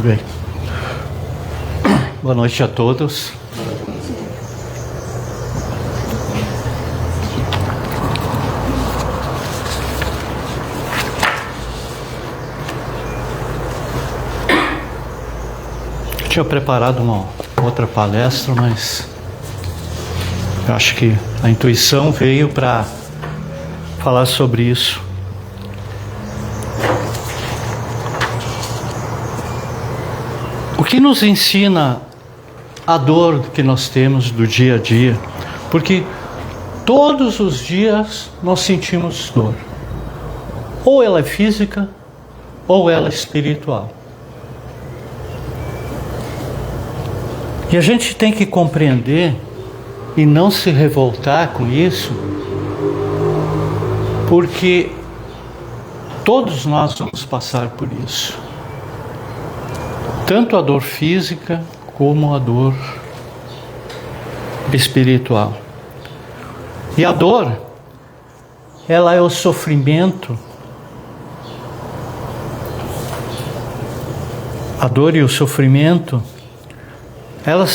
bem. Boa noite a todos. Eu tinha preparado uma outra palestra, mas eu acho que a intuição veio para falar sobre isso. O que nos ensina a dor que nós temos do dia a dia? Porque todos os dias nós sentimos dor. Ou ela é física, ou ela é espiritual. E a gente tem que compreender e não se revoltar com isso, porque todos nós vamos passar por isso. Tanto a dor física como a dor espiritual. E a dor, ela é o sofrimento. A dor e o sofrimento, elas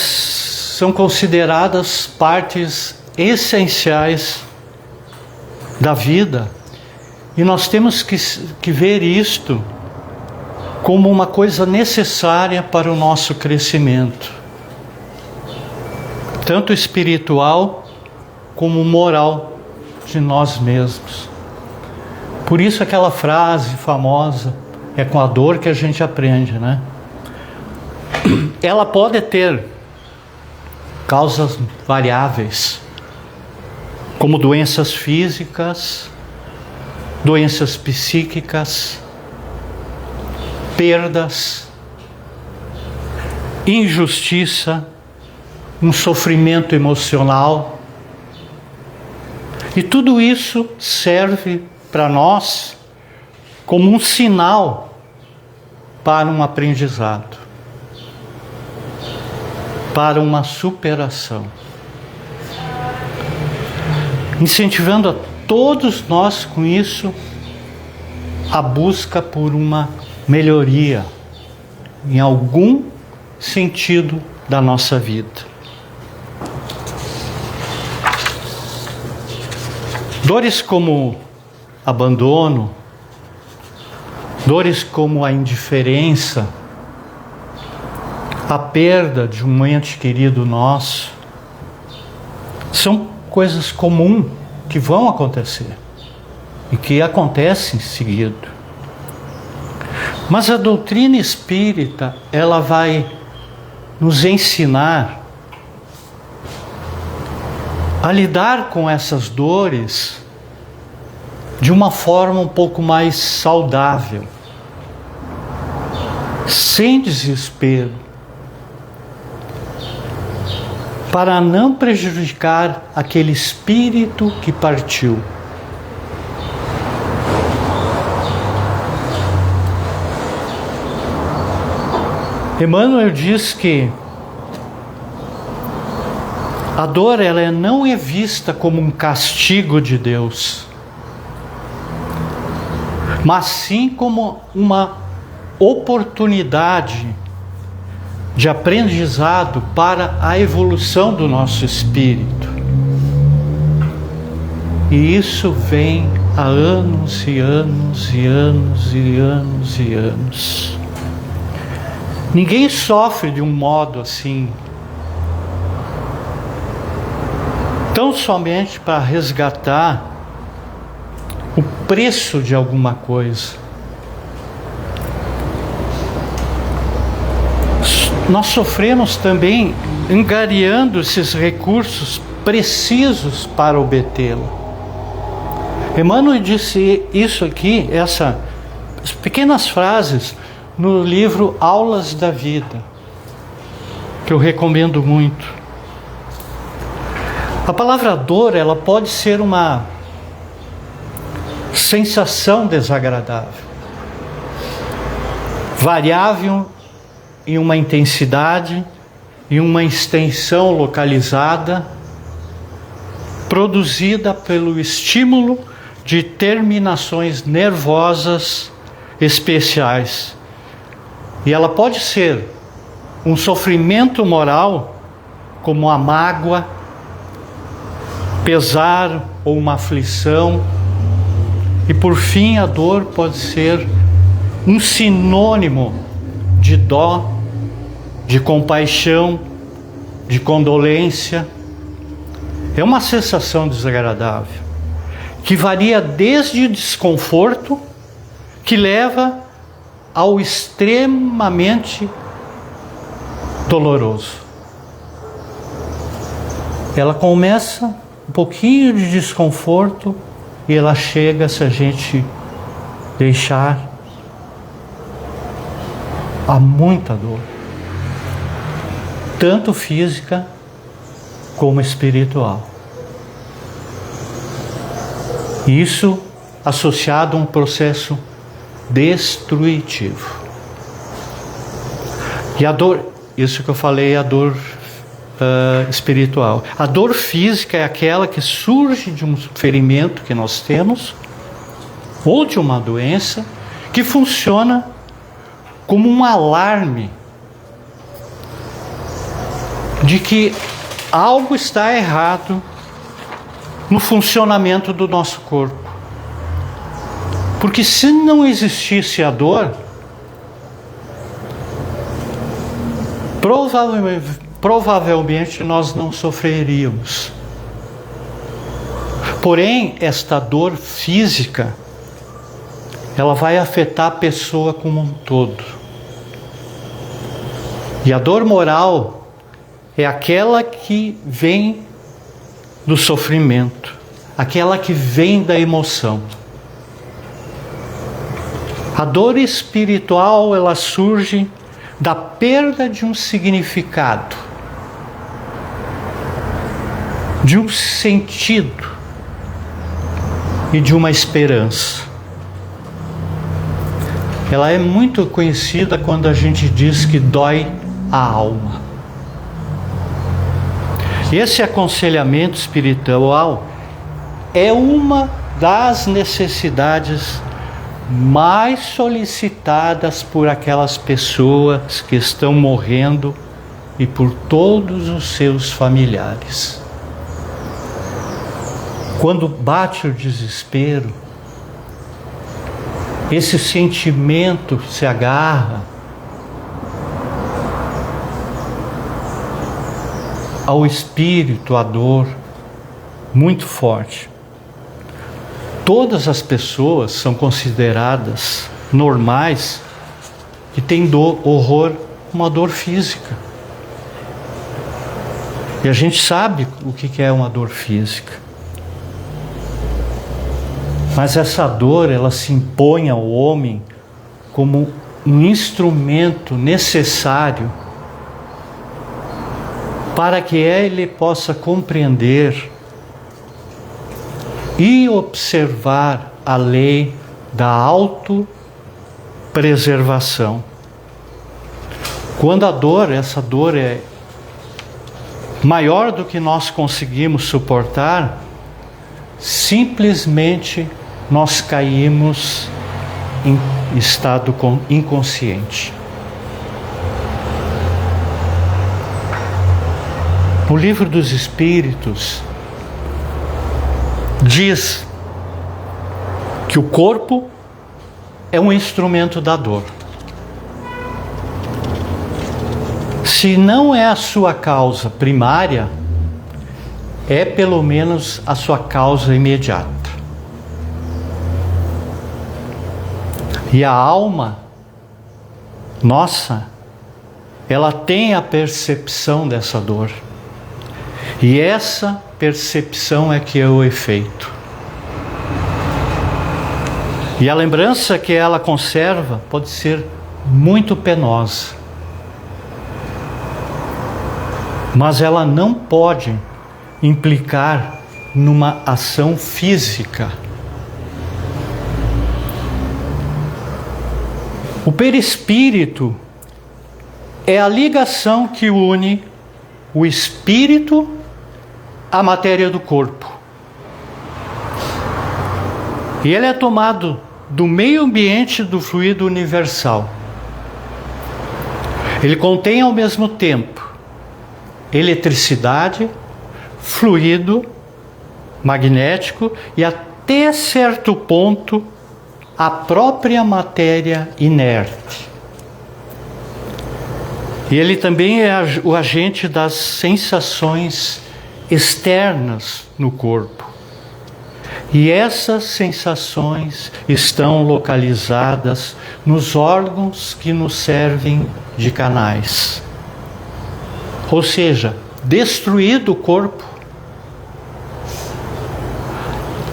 são consideradas partes essenciais da vida. E nós temos que ver isto como uma coisa necessária para o nosso crescimento, tanto espiritual como moral de nós mesmos. Por isso aquela frase famosa, é com a dor que a gente aprende, né? Ela pode ter causas variáveis, como doenças físicas, doenças psíquicas, perdas, injustiça, um sofrimento emocional. E tudo isso serve para nós como um sinal para um aprendizado, para uma superação. Incentivando a todos nós com isso a busca por uma melhoria em algum sentido da nossa vida. Dores como abandono, dores como a indiferença, a perda de um ente querido nosso, são coisas comuns que vão acontecer e que acontecem seguido. Mas a doutrina espírita, ela vai nos ensinar a lidar com essas dores de uma forma um pouco mais saudável, sem desespero, para não prejudicar aquele espírito que partiu. Emmanuel diz que a dor ela não é vista como um castigo de Deus, mas sim como uma oportunidade de aprendizado para a evolução do nosso espírito. E isso vem há anos e anos e anos e anos e anos. Ninguém sofre de um modo assim, tão somente para resgatar o preço de alguma coisa. Nós sofremos também angariando esses recursos precisos para obtê-lo. Emmanuel disse isso aqui, essas pequenas frases, no livro Aulas da Vida, que eu recomendo muito. A palavra dor, ela pode ser uma sensação desagradável, variável em uma intensidade, em uma extensão localizada, produzida pelo estímulo de terminações nervosas especiais, E ela pode ser um sofrimento moral, como a mágoa, pesar ou uma aflição. E por fim, a dor pode ser um sinônimo de dó, de compaixão, de condolência. É uma sensação desagradável, que varia desde o desconforto, que leva ao extremamente doloroso. Ela começa um pouquinho de desconforto e ela chega, se a gente deixar, a muita dor, tanto física como espiritual. Isso associado a um processo destrutivo. E a dor, isso que eu falei, é a dor espiritual. A dor física é aquela que surge de um ferimento que nós temos, ou de uma doença, que funciona como um alarme de que algo está errado no funcionamento do nosso corpo. Porque se não existisse a dor, provavelmente nós não sofreríamos. Porém, esta dor física, ela vai afetar a pessoa como um todo. E a dor moral é aquela que vem do sofrimento, aquela que vem da emoção. A dor espiritual, ela surge da perda de um significado, de um sentido e de uma esperança. Ela é muito conhecida quando a gente diz que dói a alma. Esse aconselhamento espiritual é uma das necessidades mais solicitadas por aquelas pessoas que estão morrendo e por todos os seus familiares. Quando bate o desespero, esse sentimento se agarra ao espírito, à dor, muito forte. Todas as pessoas são consideradas normais que têm dor, horror, uma dor física. E a gente sabe o que é uma dor física. Mas essa dor, ela se impõe ao homem como um instrumento necessário para que ele possa compreender e observar a lei da autopreservação. Quando a dor, essa dor é maior do que nós conseguimos suportar, simplesmente nós caímos em estado inconsciente. O Livro dos Espíritos diz que o corpo é um instrumento da dor. Se não é a sua causa primária, é pelo menos a sua causa imediata. E a alma nossa, ela tem a percepção dessa dor. E essa percepção é que é o efeito. E a lembrança que ela conserva pode ser muito penosa. Mas ela não pode implicar numa ação física. O perispírito é a ligação que une o espírito à matéria do corpo. E ele é tomado do meio ambiente do fluido universal. Ele contém ao mesmo tempo eletricidade, fluido magnético e até certo ponto a própria matéria inerte. E ele também é o agente das sensações externas no corpo. E essas sensações estão localizadas nos órgãos que nos servem de canais. Ou seja, destruído o corpo,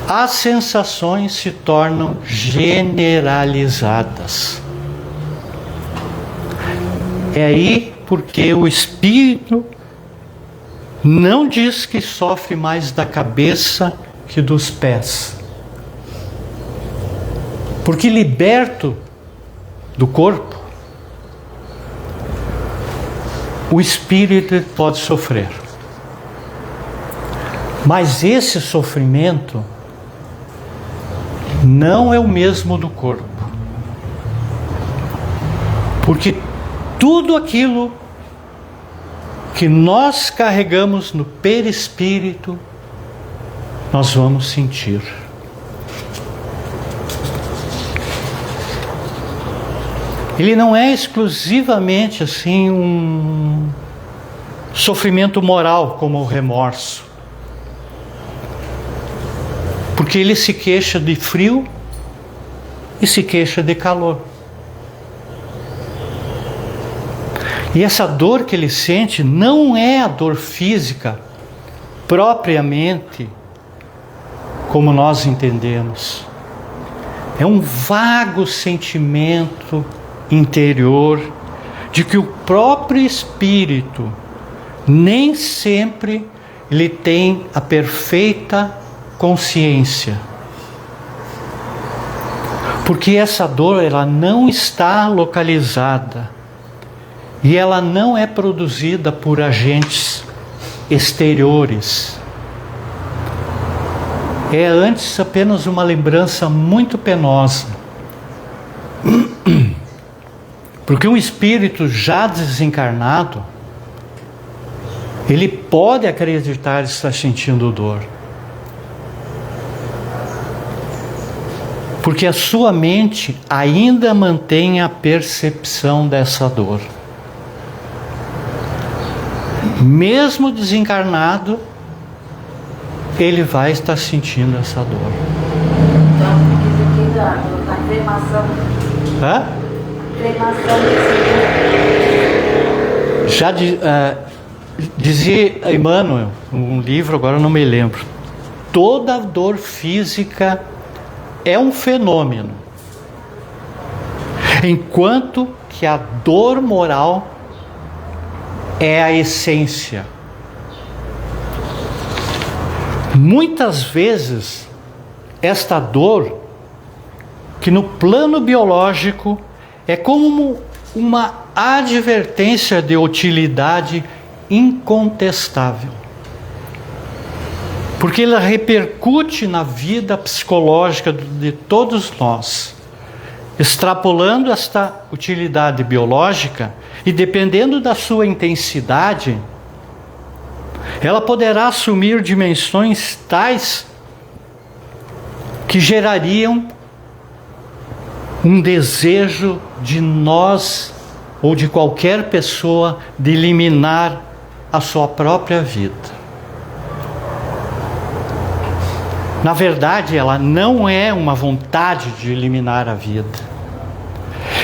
as sensações se tornam generalizadas. É aí porque o espírito não diz que sofre mais da cabeça que dos pés. Porque liberto do corpo, o espírito pode sofrer. Mas esse sofrimento não é o mesmo do corpo. Porque tudo aquilo que nós carregamos no perispírito, nós vamos sentir. Ele não é exclusivamente assim um sofrimento moral como o remorso. Porque ele se queixa de frio e se queixa de calor. E essa dor que ele sente não é a dor física propriamente como nós entendemos. É um vago sentimento interior de que o próprio espírito nem sempre ele tem a perfeita consciência. Porque essa dor ela não está localizada e ela não é produzida por agentes exteriores. É antes apenas uma lembrança muito penosa. Porque um espírito já desencarnado, ele pode acreditar estar sentindo dor. Porque a sua mente ainda mantém a percepção dessa dor. Mesmo desencarnado, ele vai estar sentindo essa dor. Então, a cremação. Hã? Cremação Já dizia Emmanuel, um livro, agora eu não me lembro. Toda dor física é um fenômeno, enquanto que a dor moral é a essência. Muitas vezes, esta dor, que no plano biológico é como uma advertência de utilidade incontestável. Porque ela repercute na vida psicológica de todos nós, extrapolando esta utilidade biológica e dependendo da sua intensidade, ela poderá assumir dimensões tais que gerariam um desejo de nós ou de qualquer pessoa de eliminar a sua própria vida. Na verdade, ela não é uma vontade de eliminar a vida,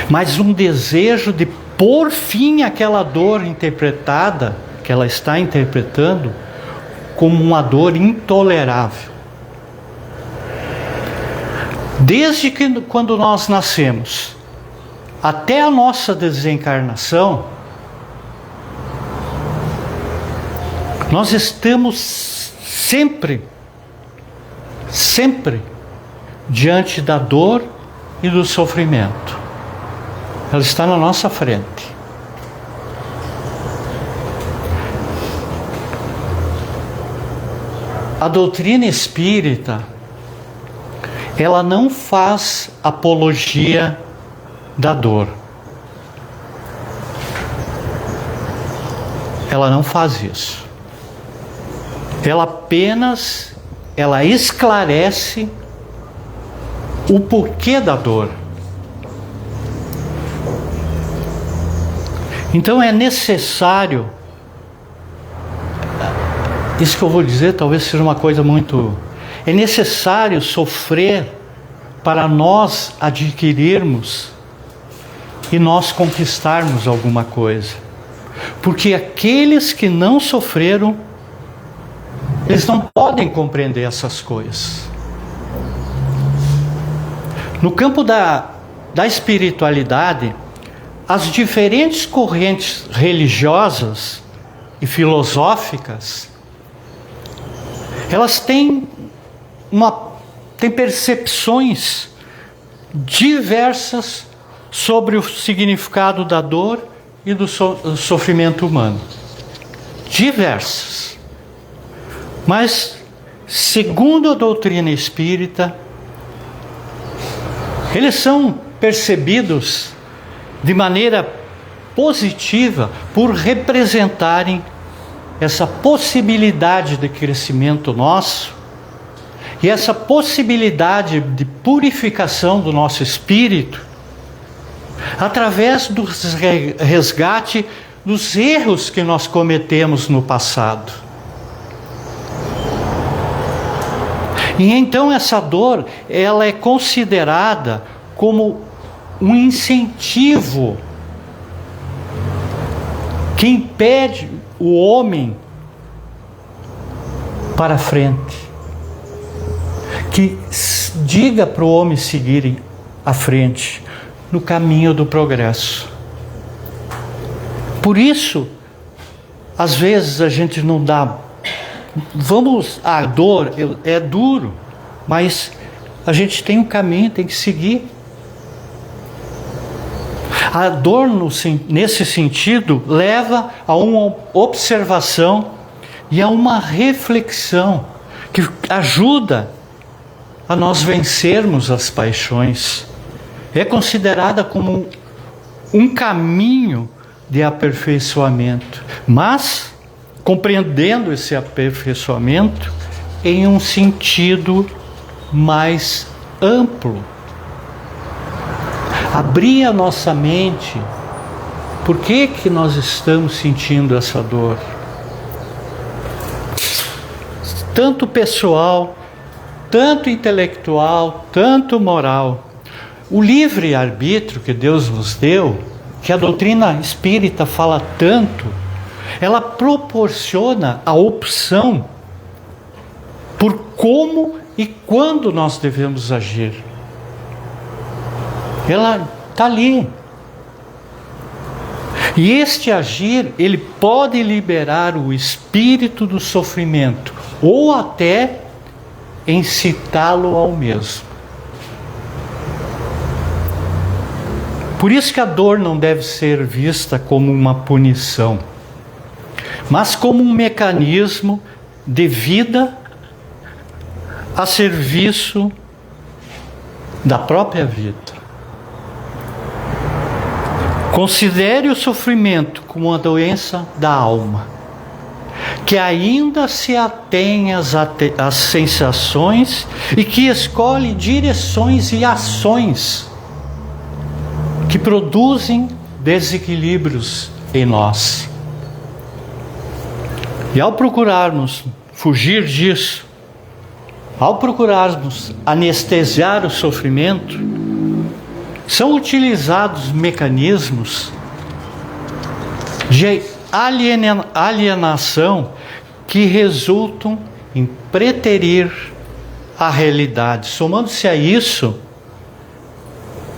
mas um desejo de pôr fim àquela dor interpretada, que ela está interpretando, como uma dor intolerável. Desde que quando nós nascemos até a nossa desencarnação, nós estamos sempre diante da dor e do sofrimento. Ela está na nossa frente. A doutrina espírita, ela não faz apologia da dor. ela não faz isso. Ela esclarece o porquê da dor. Então é necessário, isso que eu vou dizer talvez seja uma coisa muito... É necessário sofrer para nós adquirirmos e nós conquistarmos alguma coisa. Porque aqueles que não sofreram, eles não podem compreender essas coisas. No campo da espiritualidade, as diferentes correntes religiosas e filosóficas, elas têm percepções diversas sobre o significado da dor e do sofrimento humano. Diversas. Mas, segundo a doutrina espírita, eles são percebidos de maneira positiva por representarem essa possibilidade de crescimento nosso e essa possibilidade de purificação do nosso espírito através do resgate dos erros que nós cometemos no passado. E então essa dor, ela é considerada como um incentivo que impede o homem para frente, que diga para o homem seguir à frente no caminho do progresso. Por isso, às vezes a gente não dá... A dor é duro, mas a gente tem um caminho, tem que seguir. A dor, nesse sentido, leva a uma observação e a uma reflexão que ajuda a nós vencermos as paixões. É considerada como um caminho de aperfeiçoamento, mas compreendendo esse aperfeiçoamento em um sentido mais amplo. Abrir a nossa mente. Por que nós estamos sentindo essa dor? Tanto pessoal, tanto intelectual, tanto moral. O livre-arbítrio que Deus nos deu, que a doutrina espírita fala tanto, ela proporciona a opção por como e quando nós devemos agir. Ela está ali. E este agir, ele pode liberar o espírito do sofrimento, ou até incitá-lo ao mesmo. Por isso que a dor não deve ser vista como uma punição, mas como um mecanismo de vida a serviço da própria vida. Considere o sofrimento como uma doença da alma, que ainda se atém às sensações e que escolhe direções e ações que produzem desequilíbrios em nós. E ao procurarmos fugir disso, ao procurarmos anestesiar o sofrimento, são utilizados mecanismos de alienação que resultam em preterir a realidade. Somando-se a isso,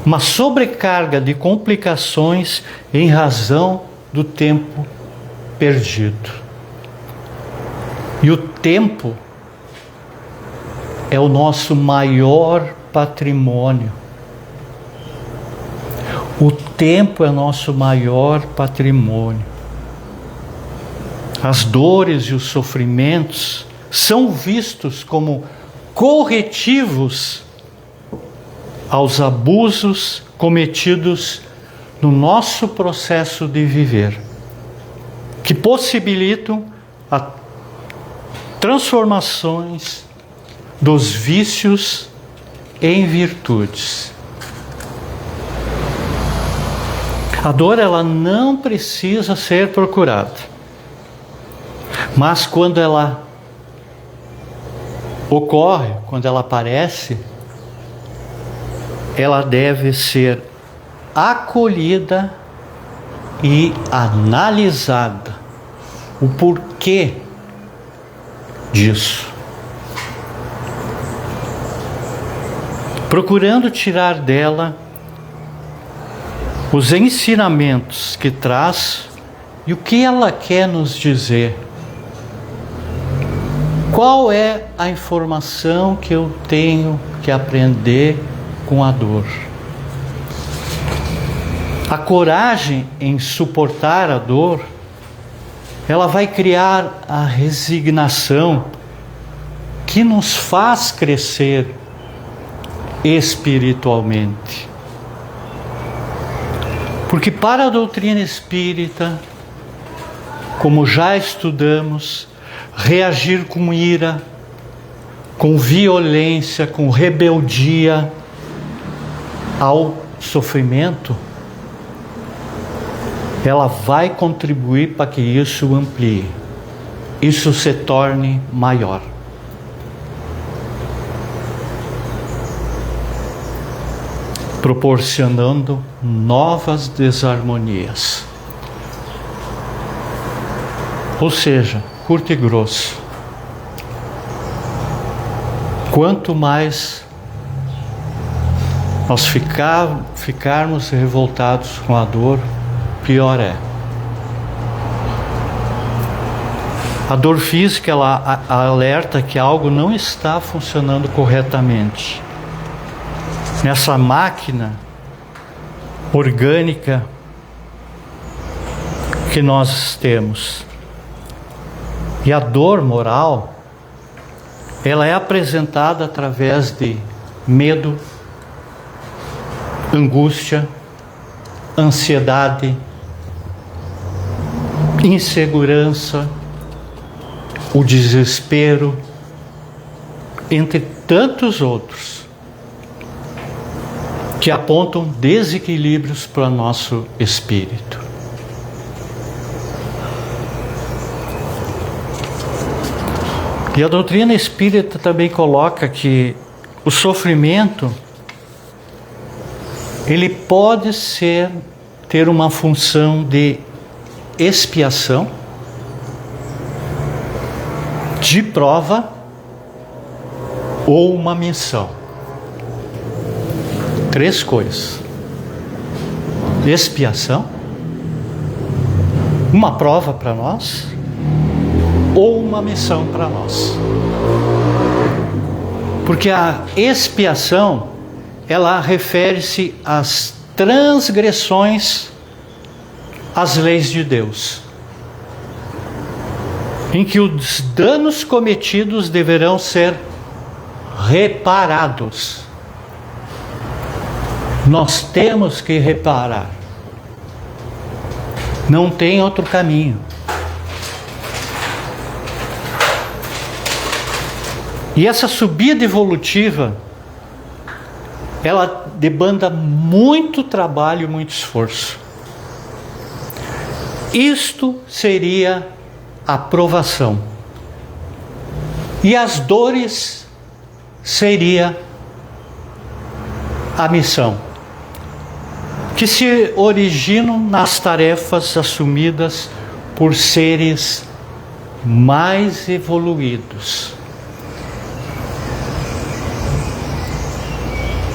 uma sobrecarga de complicações em razão do tempo perdido. E o tempo é o nosso maior patrimônio. O tempo é nosso maior patrimônio. As dores e os sofrimentos são vistos como corretivos aos abusos cometidos no nosso processo de viver. que possibilitam a transformações dos vícios em virtudes. A dor, ela não precisa ser procurada, mas quando ela ocorre, quando ela aparece, ela deve ser acolhida e analisada. O porquê disso. Procurando tirar dela os ensinamentos que traz e o que ela quer nos dizer. Qual é a informação que eu tenho que aprender com a dor? A coragem em suportar a dor, ela vai criar a resignação que nos faz crescer espiritualmente. Porque para a doutrina espírita, como já estudamos, reagir com ira, com violência, com rebeldia ao sofrimento, ela vai contribuir para que isso amplie, isso se torne maior. Proporcionando novas desarmonias. Ou seja, curto e grosso, quanto mais nós ficarmos revoltados com a dor, pior é. A dor física, ela alerta que algo não está funcionando corretamente nessa máquina orgânica que nós temos. E a dor moral, ela é apresentada através de medo, angústia, ansiedade, insegurança, o desespero, entre tantos outros, que apontam desequilíbrios para o nosso espírito. E a doutrina espírita também coloca que o sofrimento, ele pode ter uma função de expiação, de prova ou uma missão. 3 coisas: expiação, uma prova para nós ou uma missão para nós. Porque a expiação, ela refere-se às transgressões às leis de Deus, em que os danos cometidos deverão ser reparados. Nós temos que reparar. Não tem outro caminho. E essa subida evolutiva, ela demanda muito trabalho, muito esforço. Isto seria a provação. E as dores seria a missão, que se originam nas tarefas assumidas por seres mais evoluídos.